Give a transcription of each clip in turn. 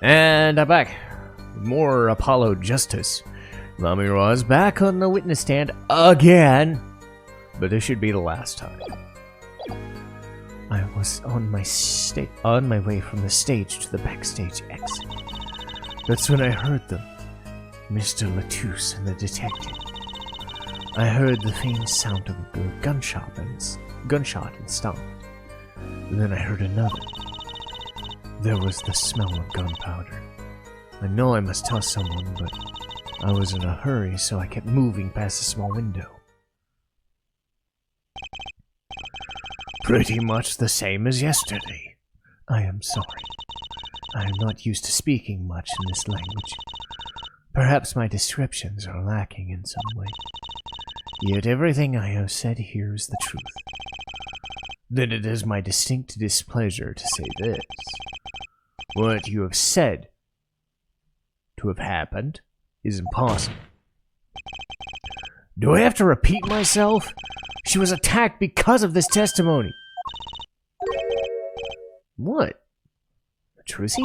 And I'm back. More Apollo justice. Lamiroir is back on the witness stand again. But this should be the last time. I was on my way from the stage to the backstage exit. That's when I heard them. Mr. Latouche and the detective. I heard the faint sound of a gunshot and stopped. And then I heard another. There was the smell of gunpowder. I know I must tell someone, but I was in a hurry, so I kept moving past the small window. Pretty much the same as yesterday. I am sorry. I am not used to speaking much in this language. Perhaps my descriptions are lacking in some way. Yet everything I have said here is the truth. Then it is my distinct displeasure to say this. What you have said to have happened is impossible. Do I have to repeat myself? She was attacked because of this testimony. What? Trucy?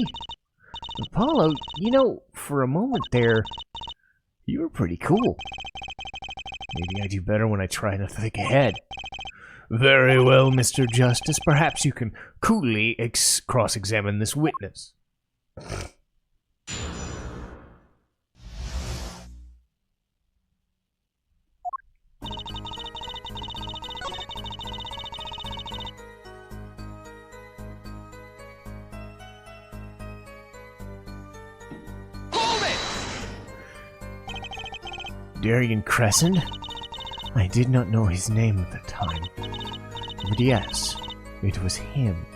Apollo, you know, for a moment there, you were pretty cool. Maybe I do better when I try to think ahead. Very well, Mr. Justice. Perhaps you can coolly cross-examine this witness. Darien Crescent? I did not know his name at the time. But yes, it was him,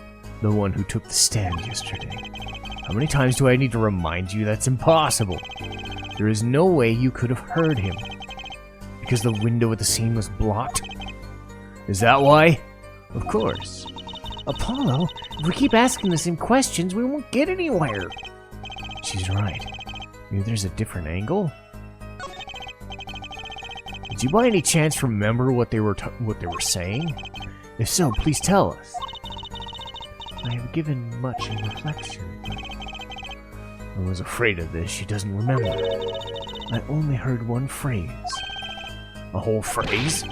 the one who took the stand yesterday. How many times do I need to remind you that's impossible? There is no way you could have heard him. Because the window at the scene was blocked? Is that why? Of course. Apollo, if we keep asking the same questions, we won't get anywhere. She's right. Maybe there's a different angle? Do you by any chance remember what they were saying? If so, please tell us. I have given much in reflection, but I was afraid of this. She doesn't remember. I only heard one phrase. A whole phrase?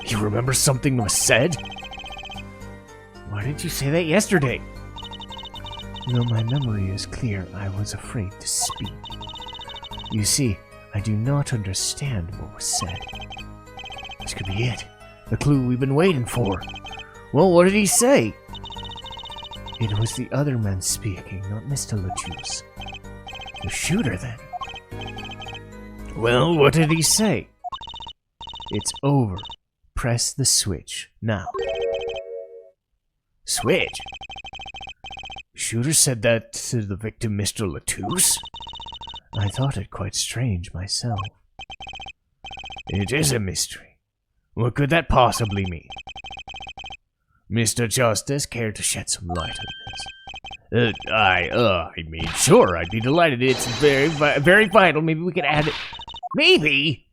You remember something was said? Why did you say that yesterday? Though my memory is clear, I was afraid to speak. You see, I do not understand what was said. This could be it. The clue we've been waiting for. Well, what did he say? It was the other man speaking, not Mr. Latouche. The shooter, then. Well, what did he say? It's over. Press the switch, now. Switch? Shooter said that to the victim, Mr. Latouche? I thought it quite strange myself. It is a mystery. What could that possibly mean? Mr. Justice, care to shed some light on this? I mean, sure, I'd be delighted. It's very vital. Maybe we could add it. Maybe?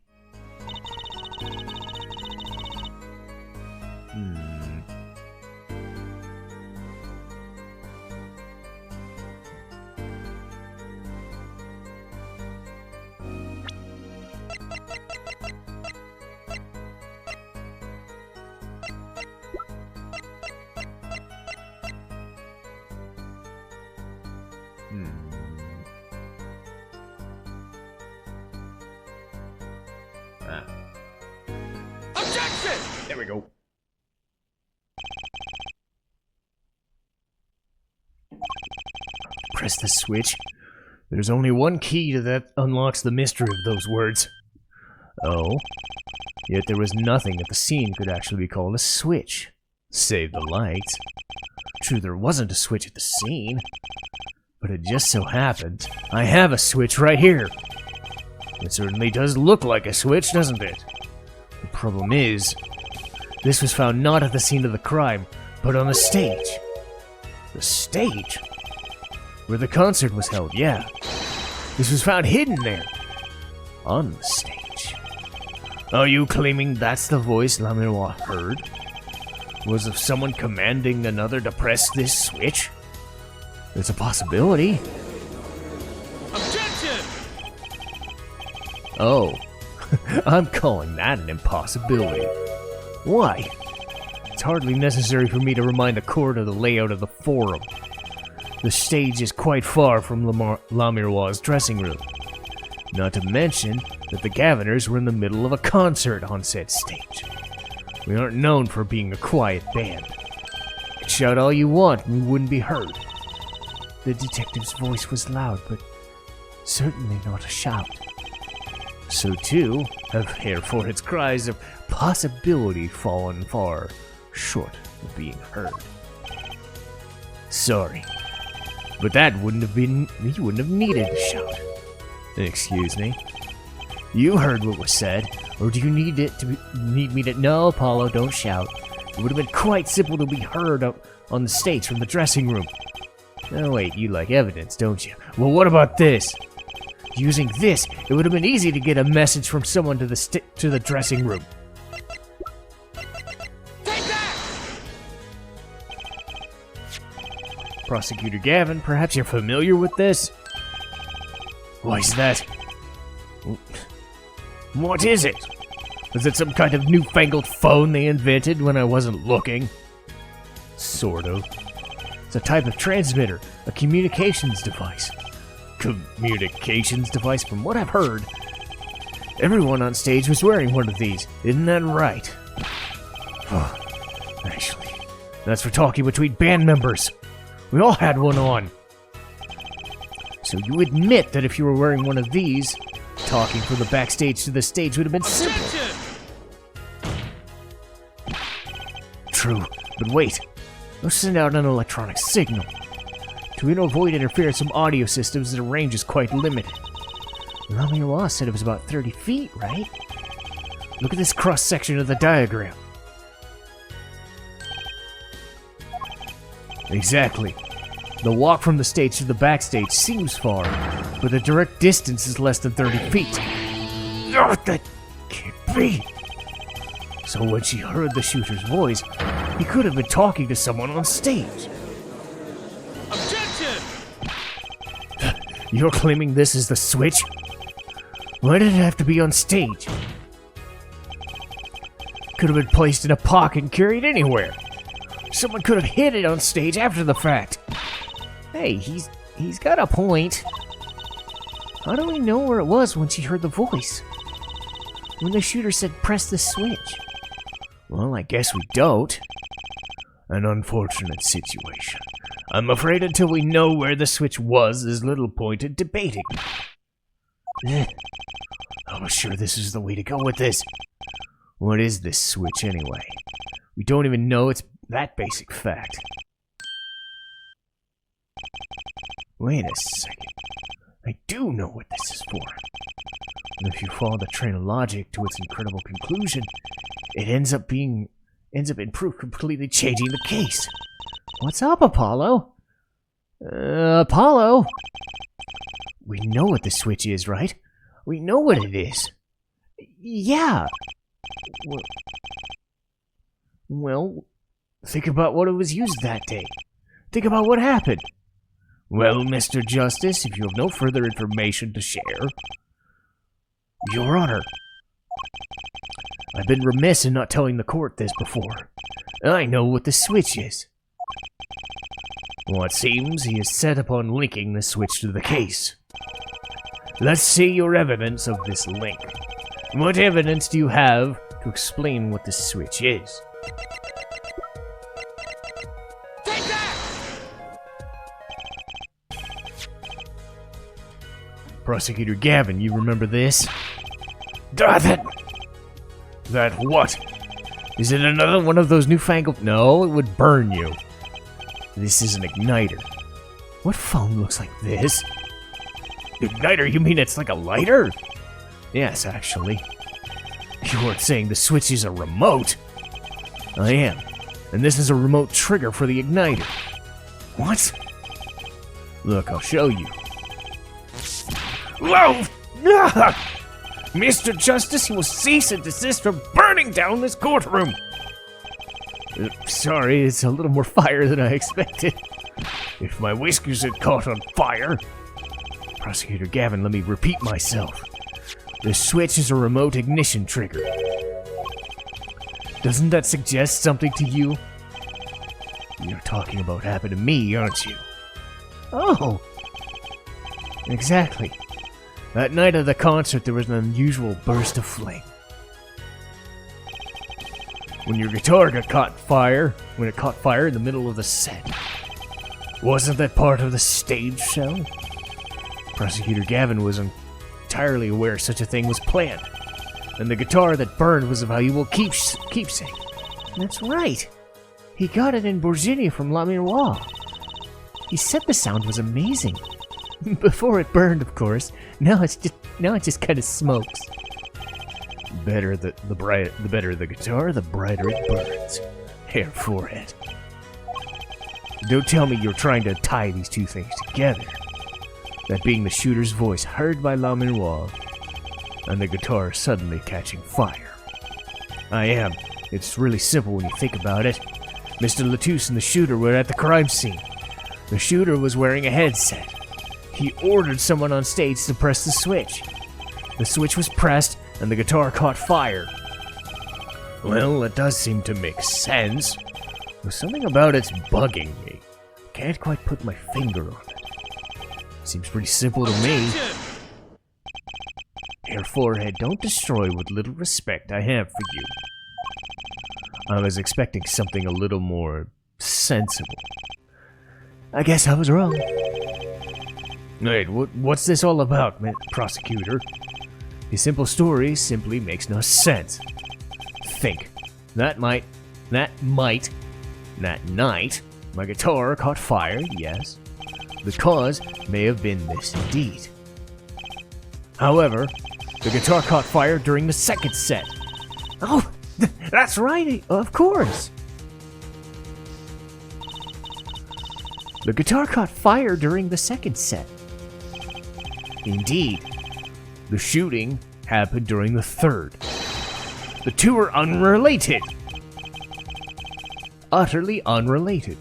Objection! There we go. Press the switch. There's only one key to that unlocks the mystery of those words. Oh? Yet there was nothing at the scene could actually be called a switch. Save the lights. True, there wasn't a switch at the scene. But it just so happened I have a switch right here. It certainly does look like a switch, doesn't it? The problem is, this was found not at the scene of the crime, but on the stage. The stage? Where the concert was held, yeah. This was found hidden there. On the stage. Are you claiming that's the voice Lamiroir heard? Was of someone commanding another to press this switch? There's a possibility. Oh, I'm calling that an impossibility. Why? It's hardly necessary for me to remind the court of the layout of the forum. The stage is quite far from Lamiroir's dressing room. Not to mention that the Governors were in the middle of a concert on said stage. We aren't known for being a quiet band. You could shout all you want and we wouldn't be heard. The detective's voice was loud, but certainly not a shout. So too have Hareforehead's cries of possibility fallen far short of being heard. Sorry, but that you wouldn't have needed to shout. Excuse me? You heard what was said, or do you need me to? No, Apollo, don't shout. It would have been quite simple to be heard up on the stage from the dressing room. Oh wait, you like evidence, don't you? Well, what about this? Using this, it would have been easy to get a message from someone to the dressing room. Take that! Prosecutor Gavin, perhaps you're familiar with this? Why's that? What is it? Is it some kind of newfangled phone they invented when I wasn't looking? Sort of. It's a type of transmitter, a communications device. Communications device, from what I've heard. Everyone on stage was wearing one of these, isn't that right? Actually, that's for talking between band members. We all had one on. So you admit that if you were wearing one of these, talking from the backstage to the stage would have been simple. True, but wait. Let's send out an electronic signal. To avoid interference from audio systems, the range is quite limited. Lamiroir said it was about 30 feet, right? Look at this cross-section of the diagram. Exactly. The walk from the stage to the backstage seems far, but the direct distance is less than 30 feet. Oh, that can't be. So when she heard the shooter's voice, he could have been talking to someone on stage. Objection! You're claiming this is the switch? Why did it have to be on stage? Could have been placed in a pocket and carried anywhere. Someone could have hid it on stage after the fact. Hey, he's got a point. How do we know where it was when she heard the voice? When the shooter said press the switch? Well, I guess we don't. An unfortunate situation. I'm afraid until we know where the switch was, there's little point in debating. I was sure this is the way to go with this. What is this switch anyway? We don't even know it's that basic fact. Wait a second. I do know what this is for. And if you follow the train of logic to its incredible conclusion, it ends up in proof completely changing the case. What's up, Apollo? Apollo? We know what the switch is, right? We know what it is. Yeah. Well, think about what it was used that day. Think about what happened. Well, Mr. Justice, if you have no further information to share... Your Honor, I've been remiss in not telling the court this before. I know what the switch is. Well, it seems he is set upon linking the switch to the case. Let's see your evidence of this link. What evidence do you have to explain what the switch is? Take that! Prosecutor Gavin, you remember this? That what? Is it another one of those newfangled... No, it would burn you. This is an igniter. What phone looks like this? Igniter? You mean it's like a lighter? Yes, actually. You weren't saying the switch is a remote. I am. And this is a remote trigger for the igniter. What? Look, I'll show you. Whoa! Mr. Justice, you will cease and desist from burning down this courtroom! Sorry, it's a little more fire than I expected. If my whiskers had caught on fire... Prosecutor Gavin, let me repeat myself. The switch is a remote ignition trigger. Doesn't that suggest something to you? You're talking about happened to me, aren't you? Oh! Exactly. That night of the concert, there was an unusual burst of flame. When your guitar when it caught fire in the middle of the set. Wasn't that part of the stage show? Prosecutor Gavin was entirely aware such a thing was planned, and the guitar that burned was a valuable keepsake. That's right. He got it in Virginia from Lamiroir. He said the sound was amazing. Before it burned, of course. Now it just kind of smokes. The better the guitar, the brighter it burns. Hair forehead. Don't tell me you're trying to tie these two things together. That being the shooter's voice heard by Lamiroir, and the guitar suddenly catching fire. I am. It's really simple when you think about it. Mr. Latouche and the shooter were at the crime scene. The shooter was wearing a headset. He ordered someone on stage to press the switch. The switch was pressed, and the guitar caught fire. Well, it does seem to make sense. There's something about it's bugging me. Can't quite put my finger on it. Seems pretty simple to me. Hair forehead, don't destroy what little respect I have for you. I was expecting something a little more sensible. I guess I was wrong. Wait, what's this all about, prosecutor? The simple story simply makes no sense. Think. That night, my guitar caught fire, yes. The cause may have been this indeed. However, the guitar caught fire during the second set. Oh, that's right, of course. The guitar caught fire during the second set. Indeed, the shooting happened during the third. The two are unrelated. Utterly unrelated.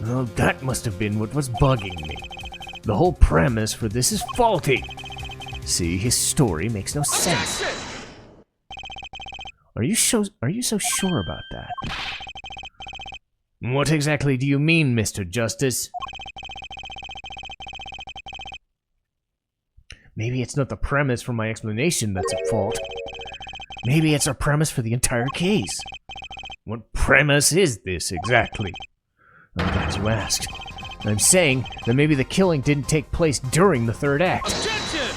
Well, that must have been what was bugging me. The whole premise for this is faulty. See, his story makes no sense. Are you so sure about that? What exactly do you mean, Mr. Justice? Maybe it's not the premise for my explanation that's at fault. Maybe it's a premise for the entire case. What premise is this exactly? I'm glad you asked. I'm saying that maybe the killing didn't take place during the third act. Objection!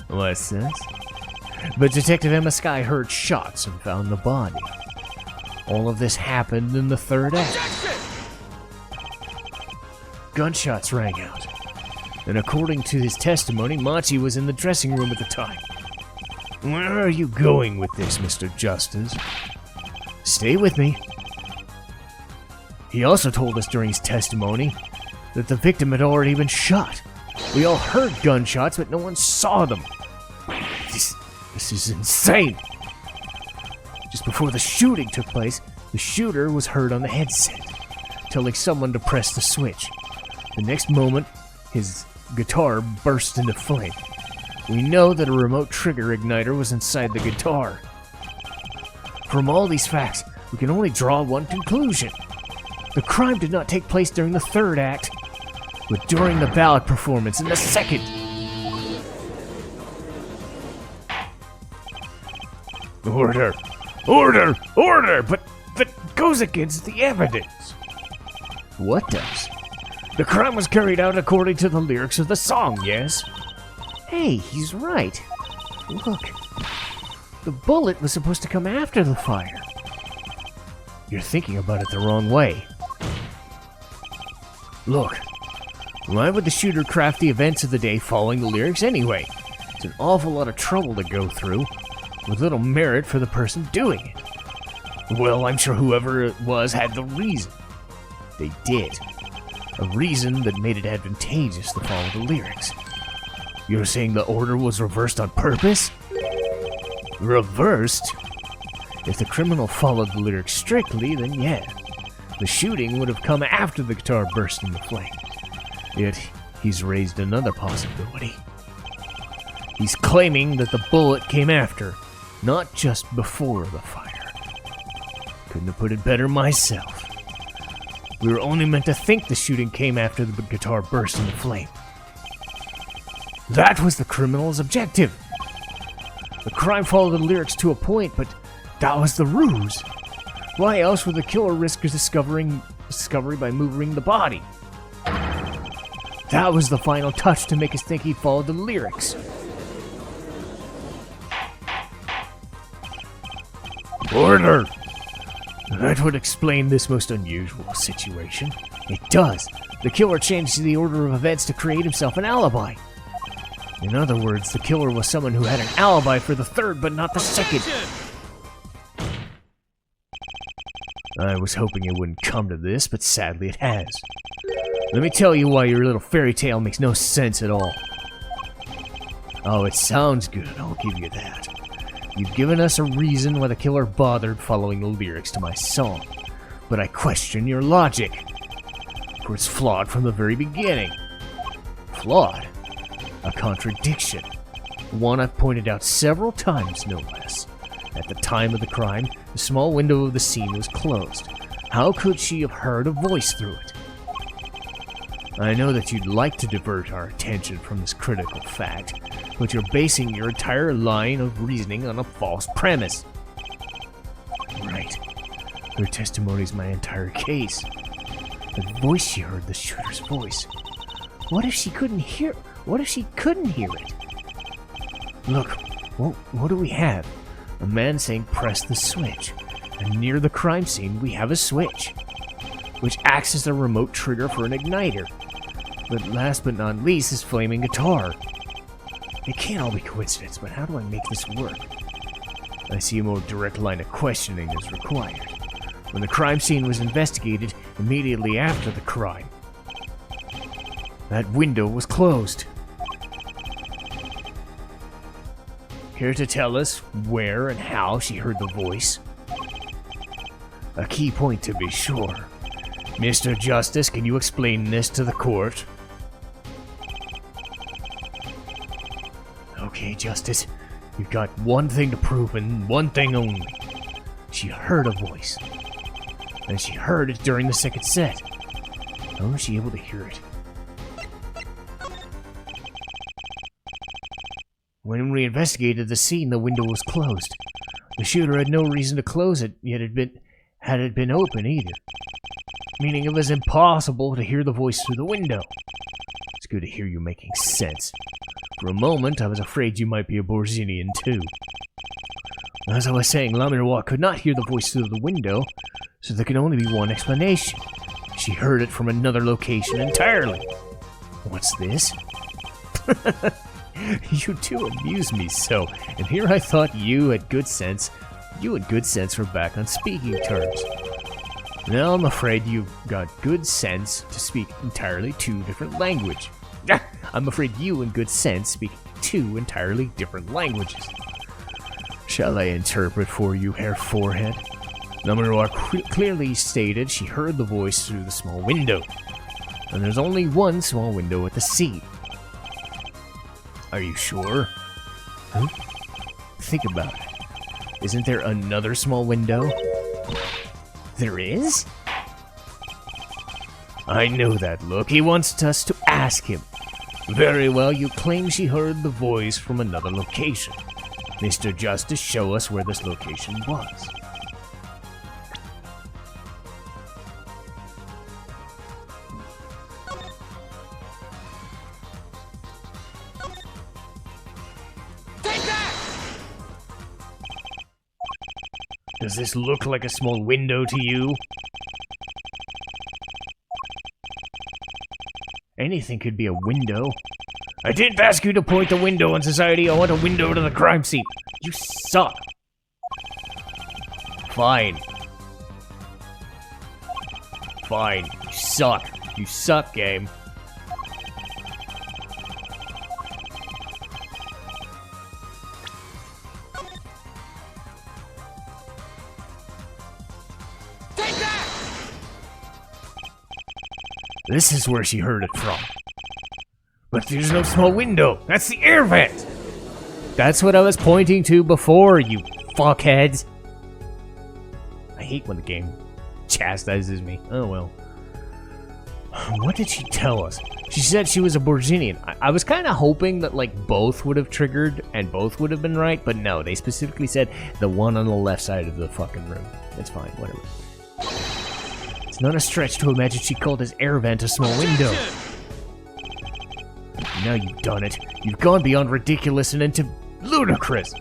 What's this? But Detective Emma Skye heard shots and found the body. All of this happened in the third act. Objection! Gunshots rang out. And according to his testimony, Machi was in the dressing room at the time. Where are you going with this, Mr. Justice? Stay with me. He also told us during his testimony that the victim had already been shot. We all heard gunshots, but no one saw them. This is insane. Just before the shooting took place, the shooter was heard on the headset, telling someone to press the switch. The next moment, his guitar burst into flame. We know that a remote trigger igniter was inside the guitar. From all these facts, we can only draw one conclusion. The crime did not take place during the third act, but during the ballad performance in the second. Order! Order! Order! But that goes against the evidence. What does? The crime was carried out according to the lyrics of the song, yes? Hey, he's right. Look. The bullet was supposed to come after the fire. You're thinking about it the wrong way. Look. Why would the shooter craft the events of the day following the lyrics anyway? It's an awful lot of trouble to go through, with little merit for the person doing it. Well, I'm sure whoever it was had the reason. They did. A reason that made it advantageous to follow the lyrics. You're saying the order was reversed on purpose? Reversed? If the criminal followed the lyrics strictly, then yeah. The shooting would have come after the guitar burst into flame. Yet, he's raised another possibility. He's claiming that the bullet came after, not just before the fire. Couldn't have put it better myself. We were only meant to think the shooting came after the guitar burst into flame. That was the criminal's objective. The crime followed the lyrics to a point, but that was the ruse. Why else would the killer risk his discovery by moving the body? That was the final touch to make us think he followed the lyrics. Order! That would explain this most unusual situation. It does. The killer changed the order of events to create himself an alibi. In other words, the killer was someone who had an alibi for the third, but not the second. I was hoping it wouldn't come to this, but sadly it has. Let me tell you why your little fairy tale makes no sense at all. Oh, it sounds good, I'll give you that. You've given us a reason why the killer bothered following the lyrics to my song, but I question your logic. For it's flawed from the very beginning. Flawed? A contradiction. One I've pointed out several times, no less. At the time of the crime, the small window of the scene was closed. How could she have heard a voice through it? I know that you'd like to divert our attention from this critical fact, but you're basing your entire line of reasoning on a false premise. Right. Her testimony is my entire case. The voice she heard, the shooter's voice. What if she couldn't hear? What if she couldn't hear it? Look, what do we have? A man saying press the switch, and near the crime scene we have a switch, which acts as a remote trigger for an igniter. But last but not least, this flaming guitar. It can't all be coincidence, but how do I make this work? I see a more direct line of questioning is required. When the crime scene was investigated immediately after the crime, that window was closed. Care to tell us where and how she heard the voice? A key point to be sure. Mr. Justice, can you explain this to the court? Okay, Justice. You've got one thing to prove and one thing only. She heard a voice. And she heard it during the second set. How was she able to hear it? When we investigated the scene, the window was closed. The shooter had no reason to close it, yet had it been open either. Meaning it was impossible to hear the voice through the window. It's good to hear you making sense. For a moment, I was afraid you might be a Borzinian too. As I was saying, Lamiroir could not hear the voice through the window, so there can only be one explanation. She heard it from another location entirely. What's this? You do amuse me so, and here I thought you and good sense were back on speaking terms. Now I'm afraid you've got good sense to speak entirely two different languages. I'm afraid you and good sense speak two entirely different languages. Shall I interpret for you, Herr Forehead? Lamiroir clearly stated she heard the voice through the small window, and there's only one small window at the scene. Are you sure? Huh? Think about it. Isn't there another small window? There is? I know that look. He wants us to ask him. Very well, you claim she heard the voice from another location. Mr. Justice, show us where this location was. Does this look like a small window to you? Anything could be a window. I didn't ask you to point the window in society. I want a window to the crime scene. You suck. Fine. Fine. You suck. You suck, game. This is where she heard it from. But there's no small window. That's the air vent. That's what I was pointing to before, you fuckheads. I hate when the game chastises me. Oh well. What did she tell us? She said she was a Borginian. I was kind of hoping that like both would have triggered and both would have been right, but no, they specifically said the one on the left side of the fucking room. It's fine, whatever. It's not a stretch to imagine she called his air vent a small window. Now you've done it. You've gone beyond ridiculous and into ludicrous.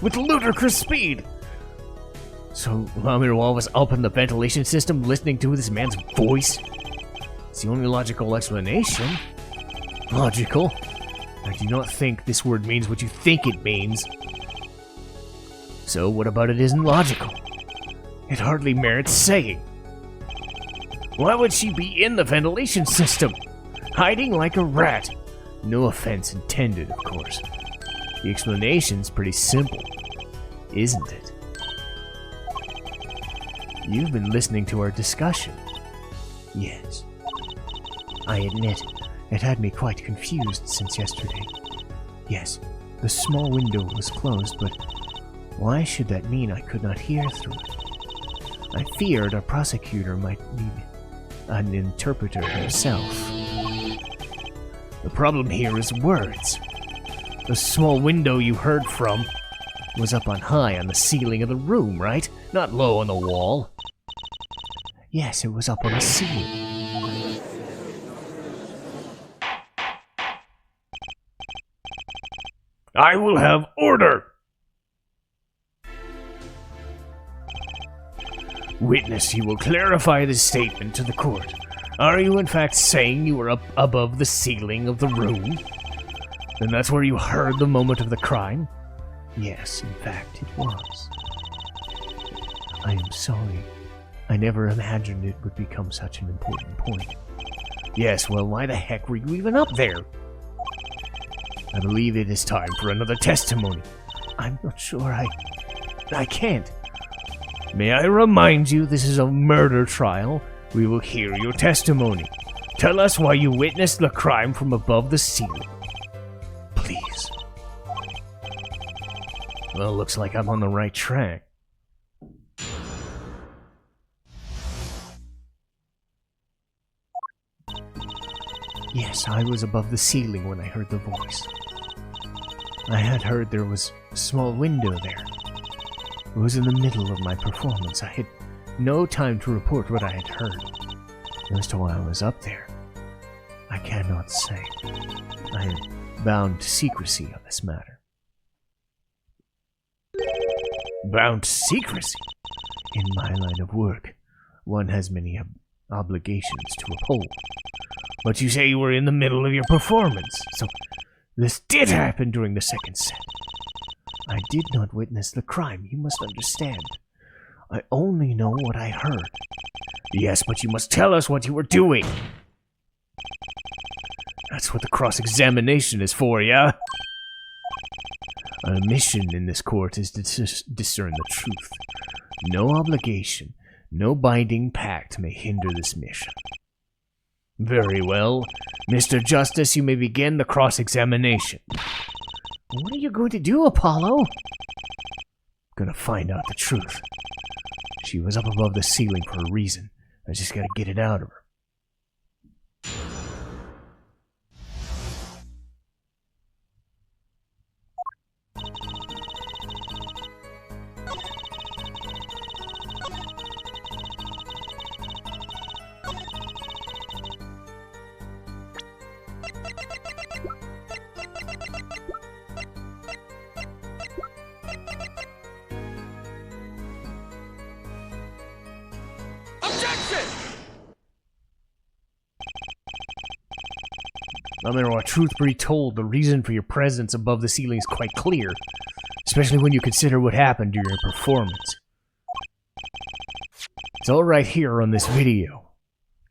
With ludicrous speed. So Lamiroir was up in the ventilation system listening to this man's voice? It's the only logical explanation. Logical? I do not think this word means what you think it means. So what about it isn't logical? It hardly merits saying. Why would she be in the ventilation system? Hiding like a rat. No offense intended, of course. The explanation's pretty simple, isn't it? You've been listening to our discussion. Yes. I admit, it had me quite confused since yesterday. Yes, the small window was closed, but why should that mean I could not hear through it? I feared our prosecutor might need an interpreter himself. The problem here is words. The small window you heard from was up on high on the ceiling of the room, right? Not low on the wall. Yes, it was up on the ceiling. I will have order! Witness, you will clarify this statement to the court. Are you in fact saying you were up above the ceiling of the room? Then that's where you heard the moment of the crime? Yes, in fact, it was. I am sorry. I never imagined it would become such an important point. Yes, well, why the heck were you even up there? I believe it is time for another testimony. I'm not sure I can't. May I remind you this is a murder trial? We will hear your testimony. Tell us why you witnessed the crime from above the ceiling. Please. Well, looks like I'm on the right track. Yes, I was above the ceiling when I heard the voice. I had heard there was a small window there. It was in the middle of my performance. I had no time to report what I had heard. As to why I was up there, I cannot say. I am bound to secrecy on this matter. Bound to secrecy? In my line of work, one has many obligations to uphold. But you say you were in the middle of your performance, so this did happen during the second set. I did not witness the crime, you must understand. I only know what I heard. Yes, but you must tell us what you were doing. That's what the cross-examination is for, yeah? Our mission in this court is to discern the truth. No obligation, no binding pact may hinder this mission. Very well. Mr. Justice, you may begin the cross-examination. What are you going to do, Apollo? Gonna find out the truth. She was up above the ceiling for a reason. I just gotta get it out of her. Lamiroir, truth be told, the reason for your presence above the ceiling is quite clear, especially when you consider what happened during your performance. It's all right here on this video.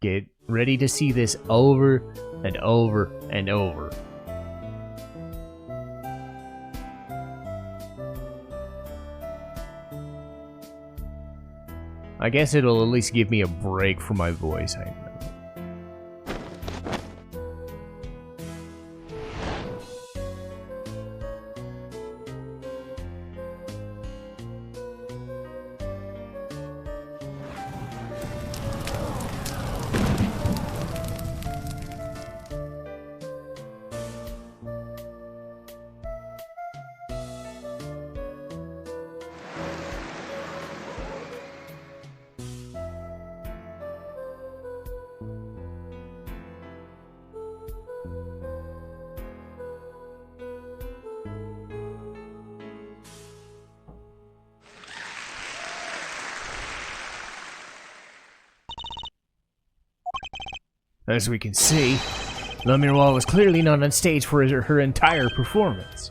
Get ready to see this over and over and over. I guess it'll at least give me a break for my voice, I know. As we can see, Lamiroir was clearly not on stage for her entire performance.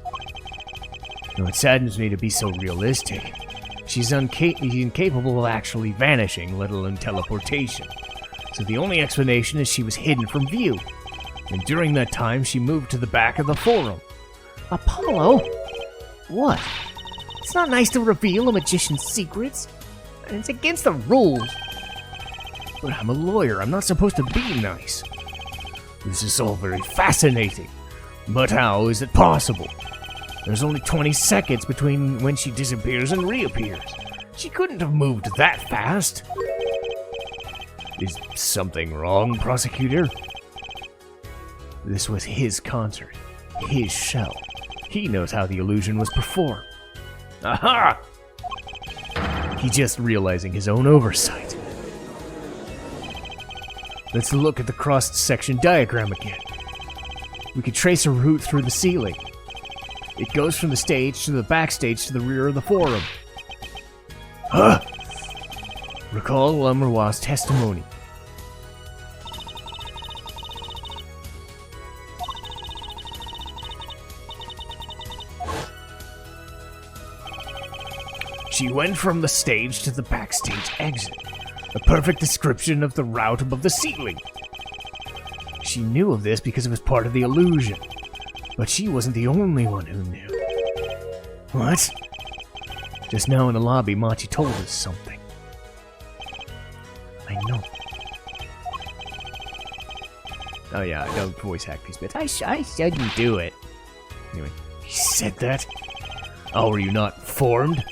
Though it saddens me to be so realistic. She's incapable of actually vanishing, let alone teleportation. So the only explanation is she was hidden from view. And during that time, she moved to the back of the forum. Apollo? What? It's not nice to reveal a magician's secrets. It's against the rules. But I'm a lawyer. I'm not supposed to be nice. This is all very fascinating. But how is it possible? There's only 20 seconds between when she disappears and reappears. She couldn't have moved that fast. Is something wrong, prosecutor? This was his concert. His show. He knows how the illusion was performed. Aha! He's just realizing his own oversight. Let's look at the cross-section diagram again. We can trace a route through the ceiling. It goes from the stage to the backstage to the rear of the forum. Huh! Recall Lamiroir's testimony. She went from the stage to the backstage exit. A perfect description of the route above the ceiling. She knew of this because it was part of the illusion. But she wasn't the only one who knew. What? Just now in the lobby, Machi told us something. I know. Oh yeah, I don't voice act these bits. I shouldn't do it. Anyway, he said that? Oh, were you not informed?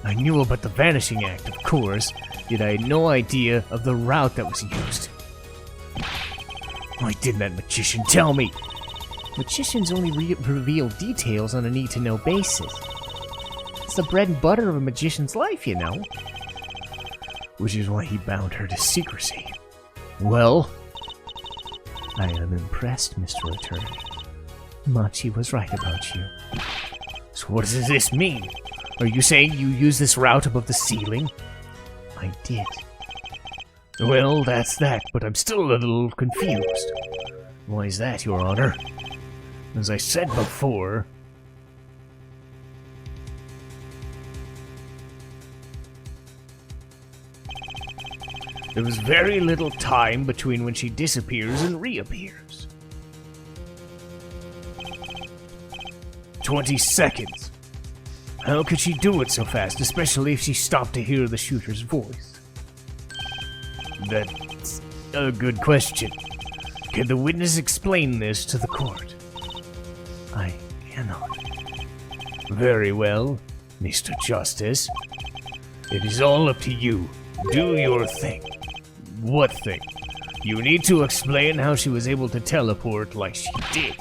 I knew about the Vanishing Act, of course, yet I had no idea of the route that was used. Why didn't that magician tell me? Magicians only reveal details on a need-to-know basis. It's the bread and butter of a magician's life, you know. Which is why he bound her to secrecy. Well, I am impressed, Mr. Attorney. Machi was right about you. So what does this mean? Are you saying you used this route above the ceiling? I did. Well, that's that, but I'm still a little confused. Why is that, Your Honor? As I said before... there was very little time between when she disappears and reappears. 20 seconds. How could she do it so fast, especially if she stopped to hear the shooter's voice? That's a good question. Can the witness explain this to the court? I cannot. Very well, Mr. Justice. It is all up to you. Do your thing. What thing? You need to explain how she was able to teleport like she did.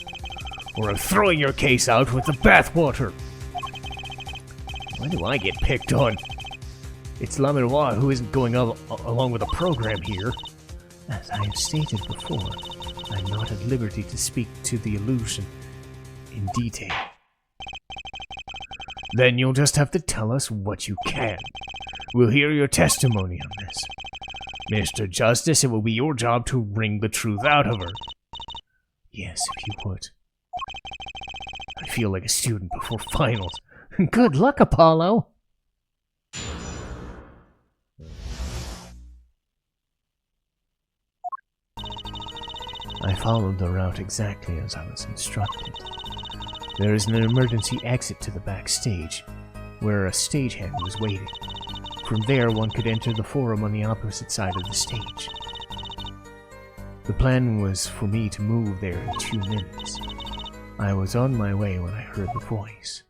Or I'm throwing your case out with the bathwater. Why do I get picked on? It's Lamiroir who isn't going along with the program here. As I have stated before, I'm not at liberty to speak to the illusion in detail. Then you'll just have to tell us what you can. We'll hear your testimony on this. Mr. Justice, it will be your job to wring the truth out of her. Yes, if you would. I feel like a student before finals. Good luck, Apollo! I followed the route exactly as I was instructed. There is an emergency exit to the backstage, where a stagehand was waiting. From there, one could enter the forum on the opposite side of the stage. The plan was for me to move there in 2 minutes. I was on my way when I heard the voice.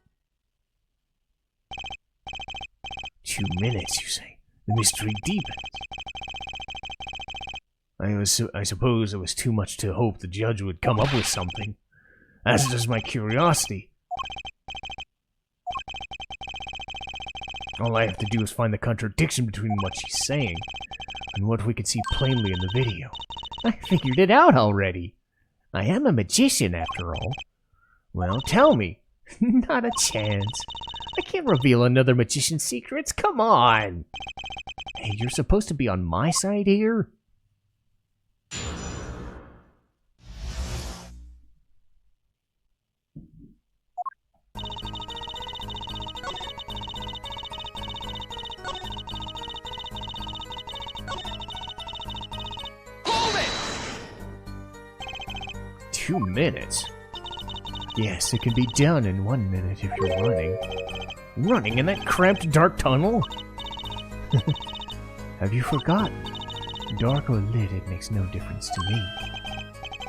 2 minutes, you say? The mystery deepens. I suppose it was too much to hope the judge would come up with something. As does my curiosity. All I have to do is find the contradiction between what she's saying and what we could see plainly in the video. I figured it out already. I am a magician, after all. Well, tell me. Not a chance. I can't reveal another magician's secrets. Come on. Hey, you're supposed to be on my side here? Hold it! 2 minutes? Yes, it can be done in 1 minute if you're running. Running in that cramped dark tunnel? Have you forgotten? Dark or lit, it makes no difference to me.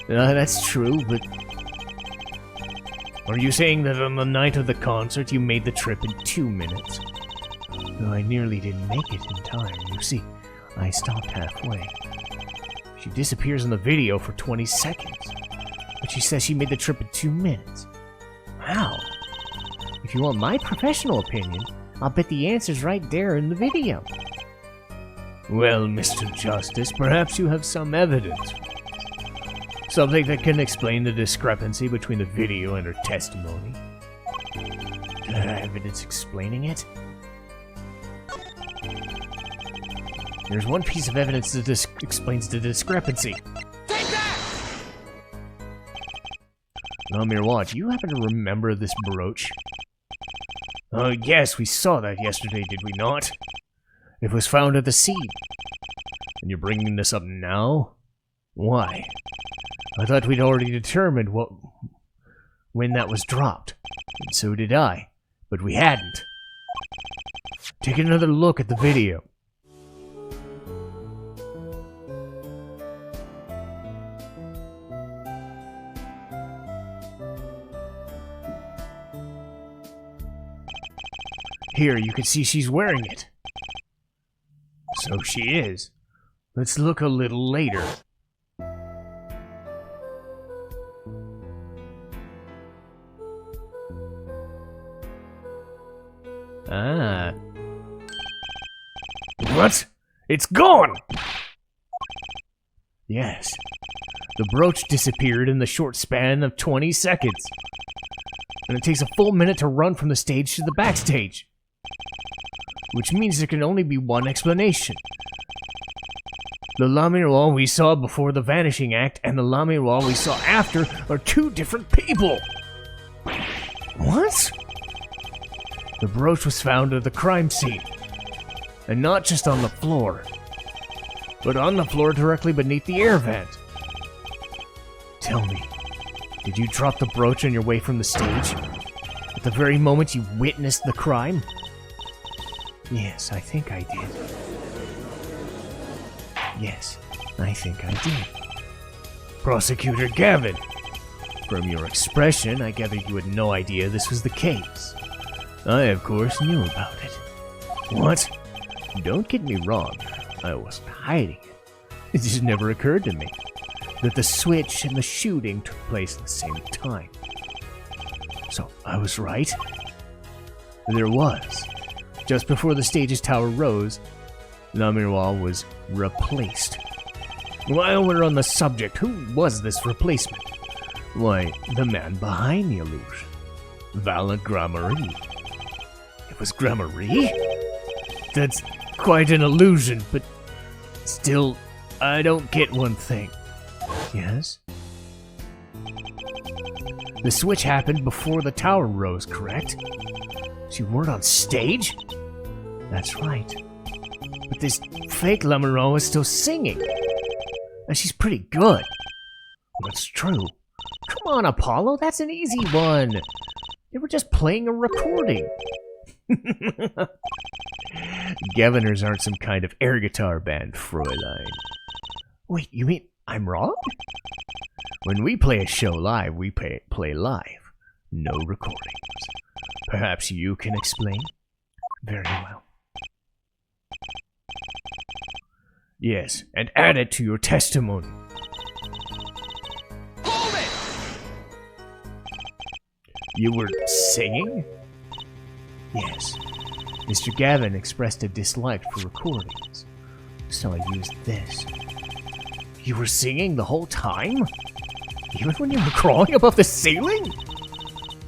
That's true, but... Are you saying that on the night of the concert you made the trip in 2 minutes? Though I nearly didn't make it in time, you see, I stopped halfway. She disappears in the video for 20 seconds. But she says she made the trip in 2 minutes. How? If you want my professional opinion, I'll bet the answer's right there in the video. Well, Mr. Justice, perhaps you have some evidence. Something that can explain the discrepancy between the video and her testimony. Evidence explaining it? There's one piece of evidence that explains the discrepancy. Take that! Lamiroir, do you happen to remember this brooch? Yes, we saw that yesterday, did we not? It was found at the scene. And you're bringing this up now? Why? I thought we'd already determined when that was dropped. And so did I. But we hadn't. Take another look at the video. Here, you can see she's wearing it. So she is. Let's look a little later. Ah. What? It's gone! Yes. The brooch disappeared in the short span of 20 seconds. And it takes a full minute to run from the stage to the backstage. Which means there can only be one explanation. The Lamiroir we saw before the Vanishing Act and the Lamiroir we saw after are two different people! What? The brooch was found at the crime scene. And not just on the floor, but on the floor directly beneath the air vent. Tell me, did you drop the brooch on your way from the stage? At the very moment you witnessed the crime? Yes, I think I did. Yes, I think I did. Prosecutor Gavin, from your expression, I gathered you had no idea this was the case. I, of course, knew about it. What? Don't get me wrong, I wasn't hiding it. It just never occurred to me that the switch and the shooting took place at the same time. So, I was right? There was. Just before the stage's tower rose, Lamiroir was replaced. While we're on the subject, who was this replacement? Why, the man behind the illusion. Vala Gramarye. It was Gramarye? That's quite an illusion, but still, I don't get one thing. Yes? The switch happened before the tower rose, correct? So you weren't on stage? That's right. But this fake Lamiroir is still singing. And she's pretty good. That's true. Come on, Apollo, that's an easy one. They were just playing a recording. Governors aren't some kind of air guitar band, Fräulein. Wait, you mean I'm wrong? When we play a show live, we play live. No recordings. Perhaps you can explain? Very well. Yes, and add it to your testimony. Hold it! You were singing? Yes. Mr. Gavin expressed a dislike for recordings, so I used this. You were singing the whole time? Even when you were crawling above the ceiling?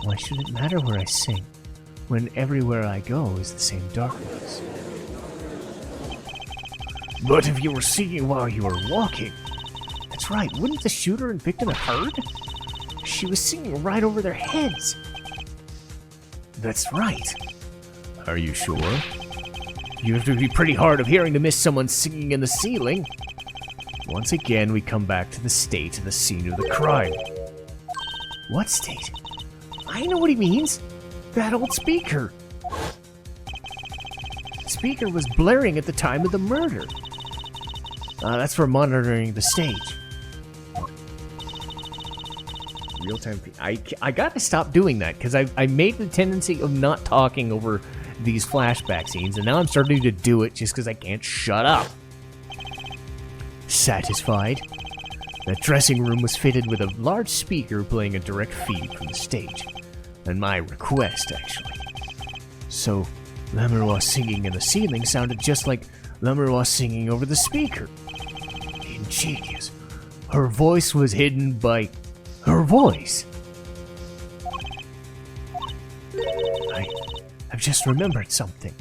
Why should it matter where I sing? when everywhere I go is the same darkness. But if you were singing while you were walking... That's right, wouldn't the shooter and victim have heard? She was singing right over their heads. That's right. Are you sure? You have to be pretty hard of hearing to miss someone singing in the ceiling. Once again, we come back to the state of the scene of the crime. What state? I know what he means. That old speaker. The speaker was blaring at the time of the murder. That's for monitoring the stage. Real-time... I gotta stop doing that, because I made the tendency of not talking over these flashback scenes, and now I'm starting to do it just because I can't shut up. Satisfied? That dressing room was fitted with a large speaker playing a direct feed from the stage. And my request, actually. So, Lamiroir singing in the ceiling sounded just like Lamiroir singing over the speaker. Ingenious. Her voice was hidden by her voice. I've just remembered something.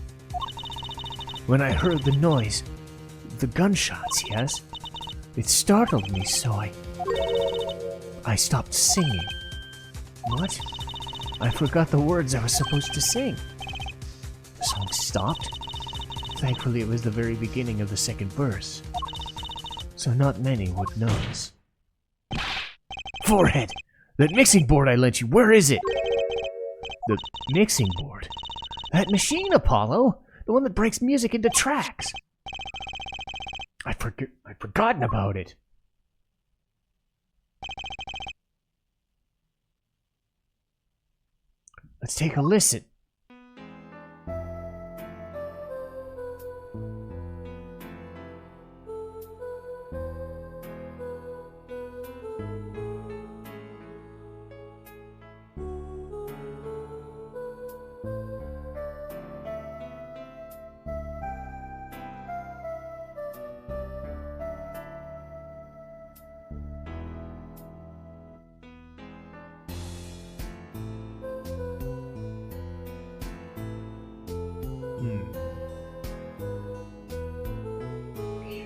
When I heard the noise, the gunshots, yes? It startled me, so I stopped singing. What? I forgot the words I was supposed to sing. The song stopped. Thankfully, it was the very beginning of the second verse, so not many would notice. Forehead! That mixing board I lent you, where is it? The mixing board? That machine, Apollo! The one that breaks music into tracks! I'd forgotten about it. Let's take a listen.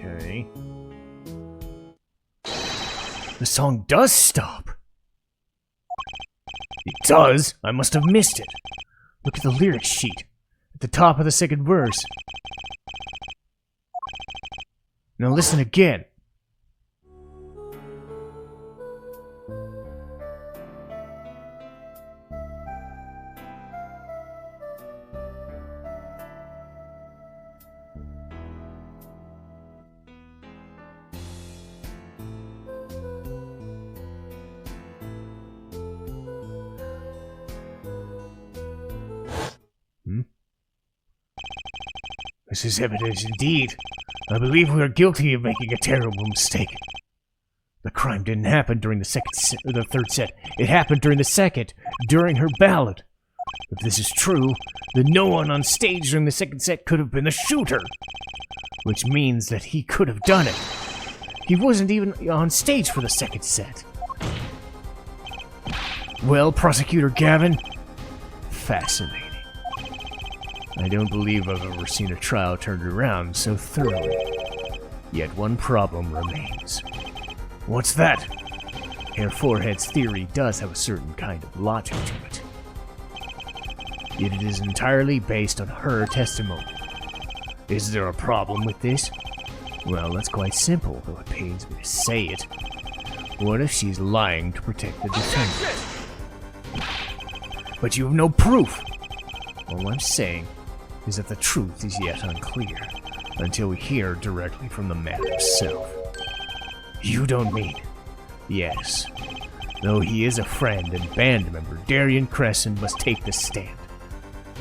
Okay. The song does stop. It does? I must have missed it. Look at the lyric sheet at the top of the second verse. Now listen again. This is evidence indeed. I believe we are guilty of making a terrible mistake. The crime didn't happen during the third set. It happened during the second, during her ballad. If this is true, then no one on stage during the second set could have been the shooter. Which means that he could have done it. He wasn't even on stage for the second set. Well, Prosecutor Gavin, fascinating. I don't believe I've ever seen a trial turned around so thoroughly. Yet one problem remains. What's that? Herr Forehead's theory does have a certain kind of logic to it. Yet it is entirely based on her testimony. Is there a problem with this? Well, that's quite simple, though it pains me to say it. What if she's lying to protect the defendant? But you have no proof! All I'm saying is that the truth is yet unclear, until we hear directly from the man himself. You don't mean... Yes. Though he is a friend and band member, Darien Crescent must take the stand.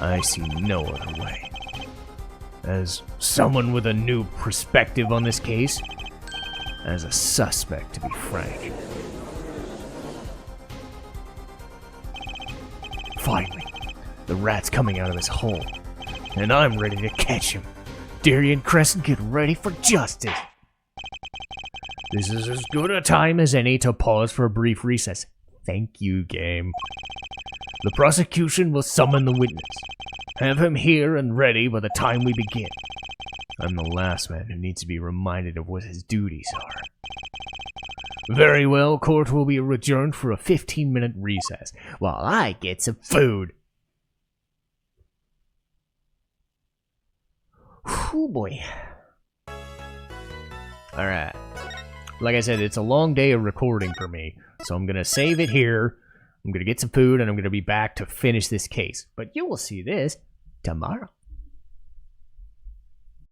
I see no other way. As someone with a new perspective on this case, as a suspect, to be frank. Finally, the rat's coming out of his hole, and I'm ready to catch him. Darien Crescent, get ready for justice. This is as good a time as any to pause for a brief recess. Thank you, game. The prosecution will summon the witness. Have him here and ready by the time we begin. I'm the last man who needs to be reminded of what his duties are. Very well, court will be adjourned for a 15-minute recess, while I get some food. Whew, boy. Alright. Like I said, it's a long day of recording for me, so I'm gonna save it here. I'm gonna get some food, and I'm gonna be back to finish this case. But you will see this tomorrow.